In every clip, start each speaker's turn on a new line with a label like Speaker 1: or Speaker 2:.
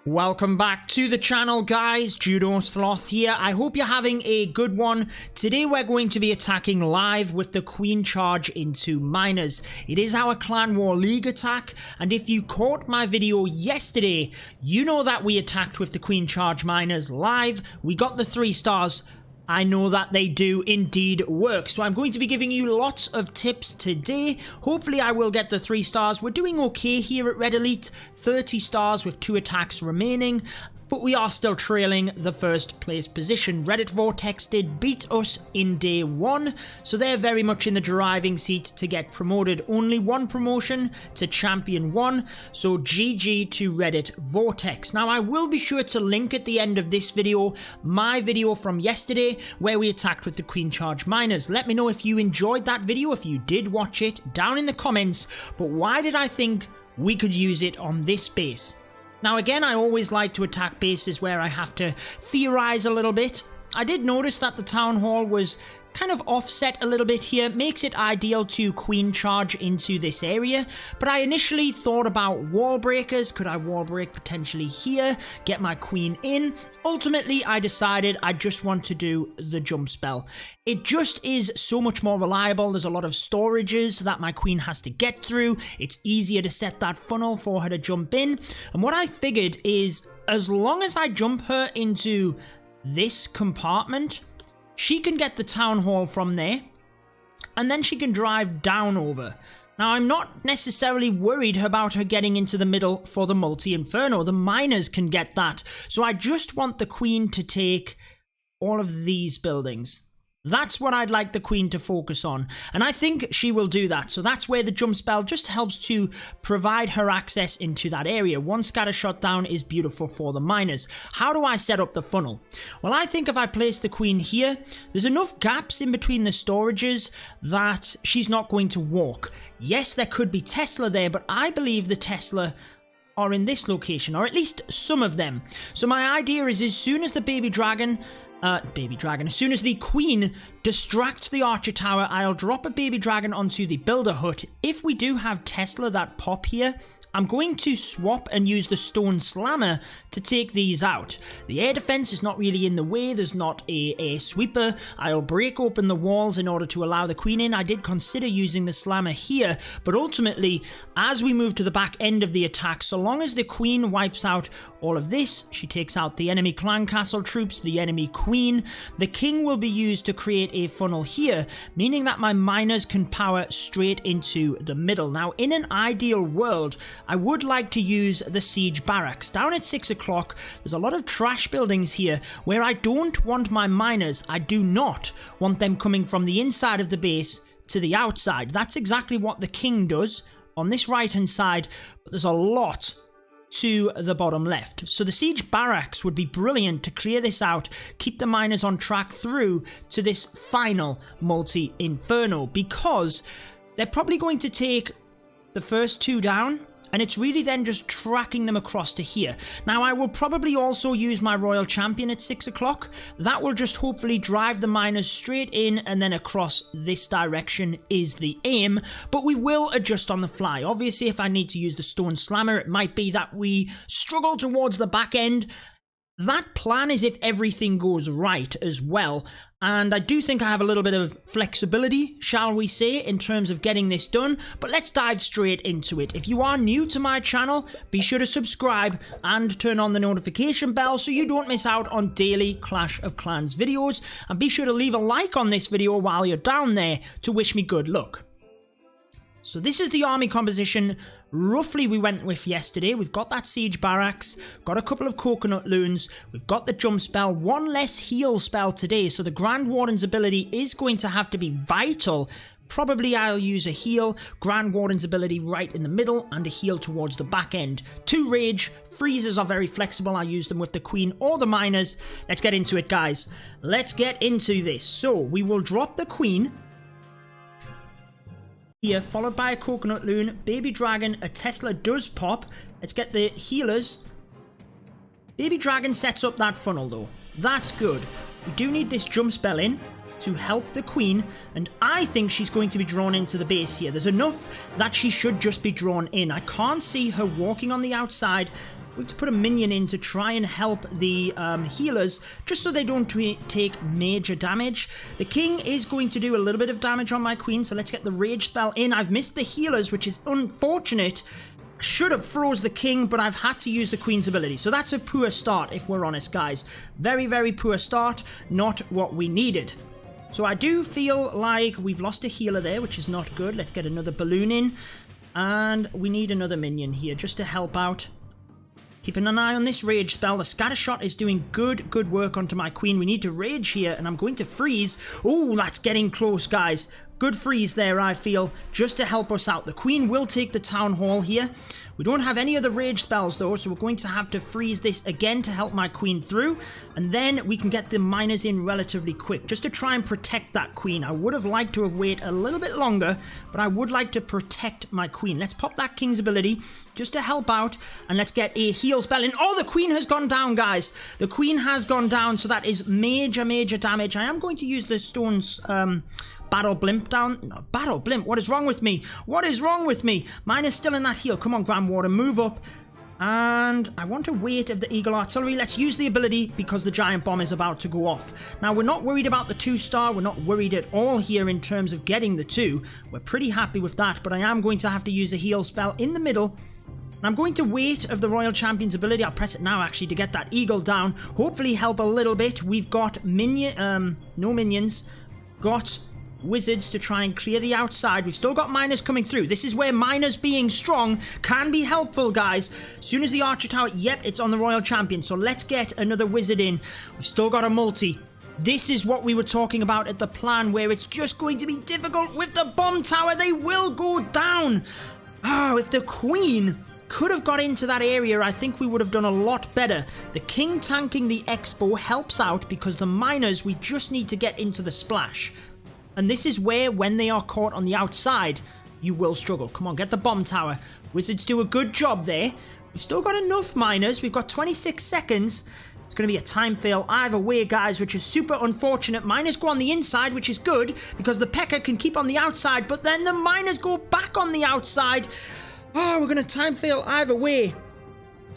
Speaker 1: Welcome back to the channel, guys. Judo Sloth here. I hope you're having a good one. Today we're going to be attacking live with the Queen Charge into miners. It is our Clan War League attack, and if you caught my video yesterday, you know that we attacked with the Queen Charge miners live. We got the 3 stars. I know that they do indeed work, so I'm going to be giving you lots of tips today. Hopefully I will get the 3 stars. We're doing okay here at Red Elite, 30 stars with 2 attacks remaining, but we are still trailing the first place position. Reddit Vortex did beat us in day 1, so they're very much in the driving seat to get promoted. Only 1 promotion to Champion 1, so GG to Reddit Vortex. Now I will be sure to link at the end of this video my video from yesterday where we attacked with the Queen Charge miners. Let me know if you enjoyed that video, if you did watch it, down in the comments. But why did I think we could use it on this base? Now again, I always like to attack bases where I have to theorize a little bit. I did notice that the Town Hall was kind of offset a little bit here, makes it ideal to Queen Charge into this area, but I initially thought about wall breakers. Could I wall break potentially here, get my queen in? Ultimately, I decided I just want to do the jump spell. It just is so much more reliable. There's a lot of storages that my queen has to get through. It's easier to set that funnel for her to jump in, and what I figured is as long as I jump her into this compartment, she can get the Town Hall from there, and then she can drive down over. Now, I'm not necessarily worried about her getting into the middle for the multi-inferno. The miners can get that. So I just want the queen to take all of these buildings. That's what I'd like the queen to focus on, and I think she will do that. So that's where the jump spell just helps to provide her access into that area. 1 scattershot down is beautiful for the miners. How do I set up the funnel? Well, I think if I place the queen here, there's enough gaps in between the storages that she's not going to walk. Yes, there could be Tesla there, but I believe the Tesla are in this location, or at least some of them. So my idea is as soon as the as soon as the queen distracts the archer tower, I'll drop a baby dragon onto the builder hut. If we do have Tesla that pop here, I'm going to swap and use the stone slammer to take these out. The air defense is not really in the way. There's not a air sweeper. I'll break open the walls in order to allow the queen in. I did consider using the slammer here, but ultimately, as we move to the back end of the attack, so long as the queen wipes out all of this, she takes out the enemy clan castle troops, the enemy queen, the king will be used to create a funnel here, meaning that my miners can power straight into the middle. Now, in an ideal world, I would like to use the siege barracks. Down at 6 o'clock, there's a lot of trash buildings here where I don't want my miners. I do not want them coming from the inside of the base to the outside. That's exactly what the king does on this right hand side, but there's a lot to the bottom left. So the siege barracks would be brilliant to clear this out, keep the miners on track through to this final multi-inferno, because they're probably going to take the first 2 down, and it's really then just tracking them across to here. Now, I will probably also use my Royal Champion at 6 o'clock. That will just hopefully drive the miners straight in and then across this direction is the aim, but we will adjust on the fly. Obviously, if I need to use the stone slammer, it might be that we struggle towards the back end. That plan is if everything goes right as well, and I do think I have a little bit of flexibility, shall we say, in terms of getting this done, but let's dive straight into it. If you are new to my channel, be sure to subscribe and turn on the notification bell so you don't miss out on daily Clash of Clans videos, and be sure to leave a like on this video while you're down there to wish me good luck. So this is the army composition roughly we went with yesterday. We've got that siege barracks, got a couple of coconut loons, we've got the jump spell, 1 less heal spell today, so the Grand Warden's ability is going to have to be vital. Probably I'll use a heal, Grand Warden's ability right in the middle, and a heal towards the back end. 2 rage, freezes are very flexible, I use them with the queen or the miners. Let's get into it, guys. Let's get into this. So we will drop the queen here, followed by a coconut loon, baby dragon, a Tesla does pop. Let's get the healers. Baby dragon sets up that funnel though. That's good. We do need this jump spell in to help the queen, and I think she's going to be drawn into the base here. There's enough that she should just be drawn in. I can't see her walking on the outside going to put a minion in to try and help the healers, just so they don't take major damage. The king is going to do a little bit of damage on my queen, so let's get the rage spell in. I've missed the healers, which is unfortunate. Should have froze the king, but I've had to use the queen's ability. So that's a poor start, if we're honest, guys. Very, very poor start. Not what we needed. So I do feel like we've lost a healer there, which is not good. Let's get another balloon in. And we need another minion here just to help out. Keeping an eye on this rage spell. The Scattershot is doing good work onto my queen. We need to rage here, and I'm going to freeze. Oh, that's getting close, guys. Good freeze there, I feel, just to help us out. The queen will take the town hall here. We don't have any other rage spells, though, so we're going to have to freeze this again to help my queen through. And then we can get the miners in relatively quick, just to try and protect that queen. I would have liked to have waited a little bit longer, but I would like to protect my queen. Let's pop that king's ability just to help out, and let's get a heal spell in. Oh, the queen has gone down, guys. The queen has gone down, so that is major damage. I am going to use the stone's battle blimp down. No, battle blimp, what is wrong with me? What is wrong with me? Mine is still in that heal. Come on, Grandwater, move up. And I want to wait of the Eagle Artillery. Let's use the ability because the giant bomb is about to go off. Now, we're not worried about the 2-star. We're not worried at all here in terms of getting the 2. We're pretty happy with that, but I am going to have to use a heal spell in the middle. And I'm going to wait of the Royal Champion's ability. I'll press it now, actually, to get that Eagle down. Hopefully help a little bit. We've got no minions. Got wizards to try and clear the outside. We've still got miners coming through. This is where miners being strong can be helpful, guys. As soon as the archer tower, yep, it's on the Royal Champion. So let's get another wizard in. We've still got a multi. This is what we were talking about at the plan, where it's just going to be difficult with the bomb tower. They will go down. Oh, if the queen could have got into that area, I think we would have done a lot better. The king tanking the expo helps out because the miners, we just need to get into the splash. And this is where, when they are caught on the outside, you will struggle. Come on, get the bomb tower. Wizards do a good job there. We've still got enough miners. We've got 26 seconds. It's going to be a time fail either way, guys, which is super unfortunate. Miners go on the inside, which is good, because the P.E.K.K.A can keep on the outside, but then the miners go back on the outside. Oh, we're going to time fail either way.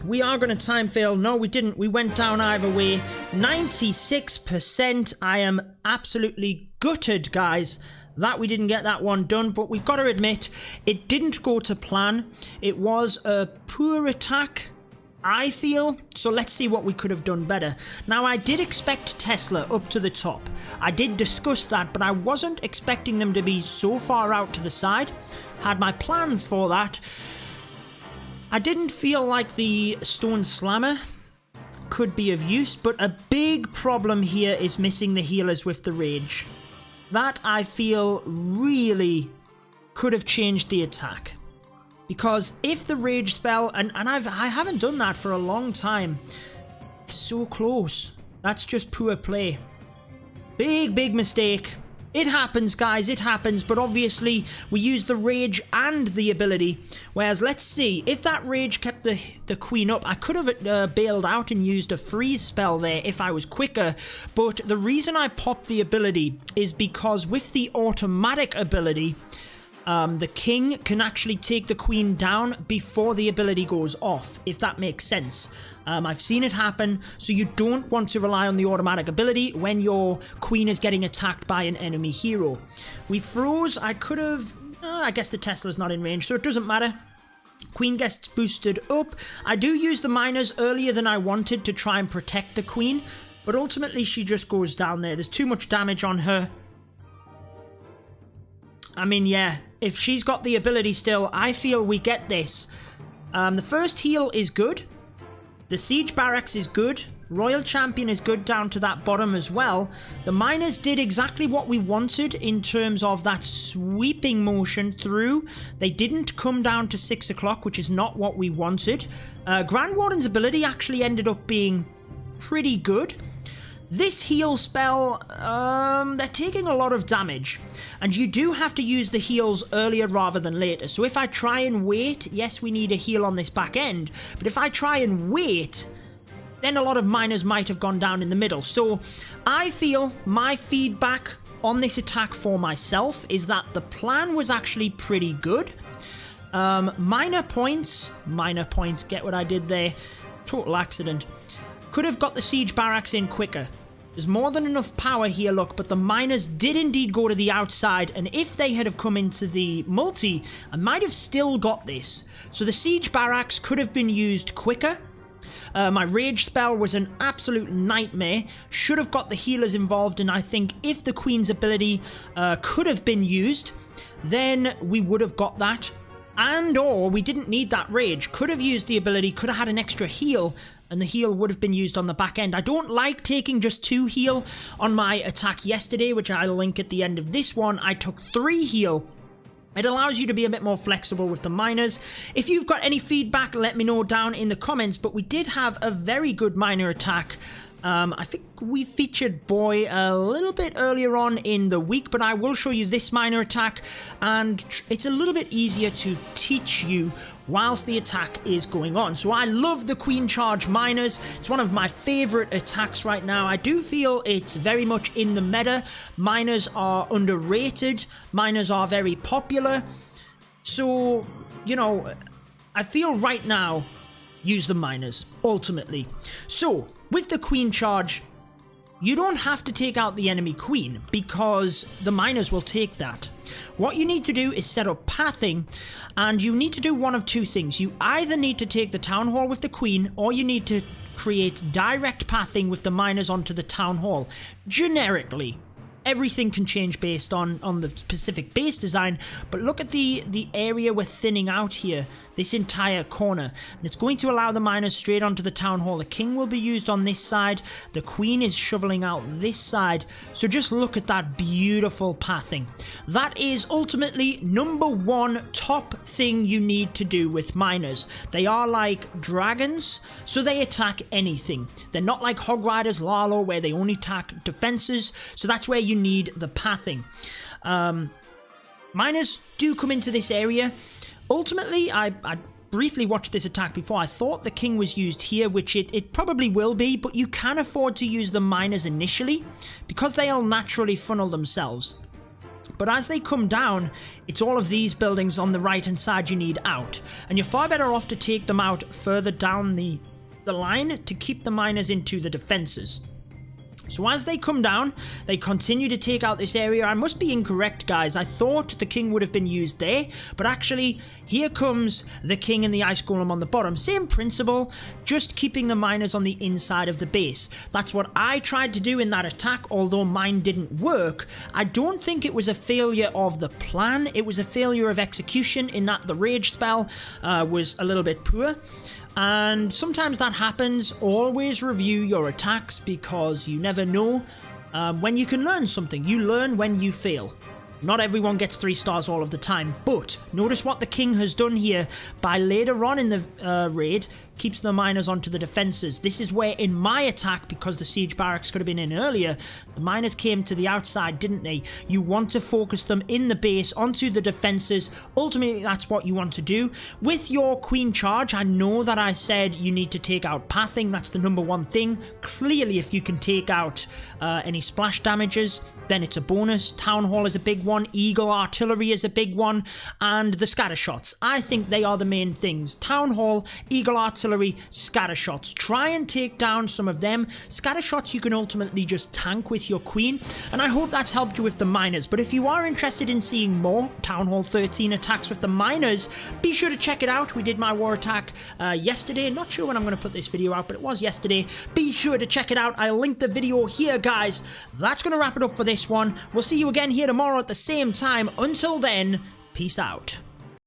Speaker 1: We are going to time fail. No, we didn't. We went down either way. 96%. I am absolutely gutted, guys, that we didn't get that one done. But we've got to admit, it didn't go to plan. It was a poor attack, I feel. So let's see what we could have done better. Now, I did expect Tesla up to the top. I did discuss that, but I wasn't expecting them to be so far out to the side. Had my plans for that. I didn't feel like the Stone Slammer could be of use, but a big problem here is missing the healers with the rage. That, I feel, really could have changed the attack. Because if the rage spell, and I haven't done that for a long time, it's so close. That's just poor play. Big mistake. It happens, guys, it happens, but obviously we used the rage and the ability, whereas let's see, if that rage kept the queen up, I could have bailed out and used a freeze spell there if I was quicker, but the reason I popped the ability is because with the automatic ability, the king can actually take the queen down before the ability goes off, if that makes sense. I've seen it happen, so you don't want to rely on the automatic ability when your queen is getting attacked by an enemy hero. We froze. I could have... I guess the Tesla's not in range, so it doesn't matter. Queen gets boosted up. I do use the miners earlier than I wanted to try and protect the queen, but ultimately she just goes down there. There's too much damage on her. I mean, yeah, if she's got the ability still, I feel we get this. The first heal is good. The Siege Barracks is good. Royal Champion is good down to that bottom as well. The miners did exactly what we wanted in terms of that sweeping motion through. They didn't come down to 6 o'clock, which is not what we wanted. Grand Warden's ability actually ended up being pretty good. This heal spell, they're taking a lot of damage, and you do have to use the heals earlier rather than later. So if I try and wait, yes, we need a heal on this back end, but if I try and wait, then a lot of miners might have gone down in the middle. So I feel my feedback on this attack for myself is that the plan was actually pretty good. Minor points, get what I did there. total accident. Could have got the siege barracks in quicker. There's more than enough power here, look, but the miners did indeed go to the outside, and if they had have come into the multi, I might have still got this. So the siege barracks could have been used quicker. My rage spell was an absolute nightmare. Should have got the healers involved, and I think if the queen's ability could have been used, then we would have got that. And or we didn't need that rage. Could have used the ability, could have had an extra heal, and the heal would have been used on the back end. I don't like taking just 2 heal on my attack yesterday, which I'll link at the end of this one. I took 3 heal. It allows you to be a bit more flexible with the miners. If you've got any feedback, let me know down in the comments, but we did have a very good miner attack. I think we featured Boy a little bit earlier on in the week, but I will show you this miner attack, and it's a little bit easier to teach you whilst the attack is going on. So I love the Queen Charge miners. It's one of my favorite attacks right now. I do feel it's very much in the meta. Miners are underrated. Miners are very popular. So, you know, I feel right now, use the miners, ultimately. So, with the Queen Charge, you don't have to take out the enemy queen, because the miners will take that. What you need to do is set up pathing, and you need to do one of 2 things. You either need to take the town hall with the queen, or you need to create direct pathing with the miners onto the town hall. Generically, everything can change based on the specific base design, but look at the area we're thinning out here, this entire corner, and it's going to allow the miners straight onto the town hall. The king will be used on this side, the queen is shoveling out this side, so just look at that beautiful pathing. That is ultimately number 1 top thing you need to do with miners. They are like dragons, so they attack anything. They're not like Hog Riders, Lalo, where they only attack defenses, so that's where you need the pathing. Miners do come into this area. Ultimately, I briefly watched this attack before. I thought the king was used here, which it probably will be, but you can afford to use the miners initially because they'll naturally funnel themselves. But as they come down, it's all of these buildings on the right hand side you need out, and you're far better off to take them out further down the line to keep the miners into the defenses. So as they come down, they continue to take out this area. I must be incorrect, guys. I thought the king would have been used there, but actually, here comes the king and the ice golem on the bottom. Same principle, just keeping the miners on the inside of the base. That's what I tried to do in that attack, although mine didn't work. I don't think it was a failure of the plan. It was a failure of execution in that the rage spell was a little bit poor. And sometimes that happens. Always review your attacks because you never know when you can learn something. You learn when you fail. Not everyone gets 3 stars all of the time, but notice what the king has done here by later on in the raid, keeps the miners onto the defenses. This is where in my attack, because the siege barracks could have been in earlier, the miners came to the outside, didn't they? You want to focus them in the base onto the defenses. Ultimately, that's what you want to do. With your queen charge, I know that I said you need to take out pathing. That's the number 1 thing. Clearly, if you can take out any splash damages, then it's a bonus. Town hall is a big one. Eagle artillery is a big one. And the scatter shots. I think they are the main things. Town hall, eagle artillery, scatter shots. Try and take down some of them. Scatter shots you can ultimately just tank with your queen, and I hope that's helped you with the miners. But if you are interested in seeing more Town Hall 13 attacks with the miners, be sure to check it out. We did my war attack yesterday. Not sure when I'm going to put this video out, but it was yesterday. Be sure to check it out. I'll link the video here, guys. That's going to wrap it up for this one. We'll see you again here tomorrow at the same time. Until then, peace out.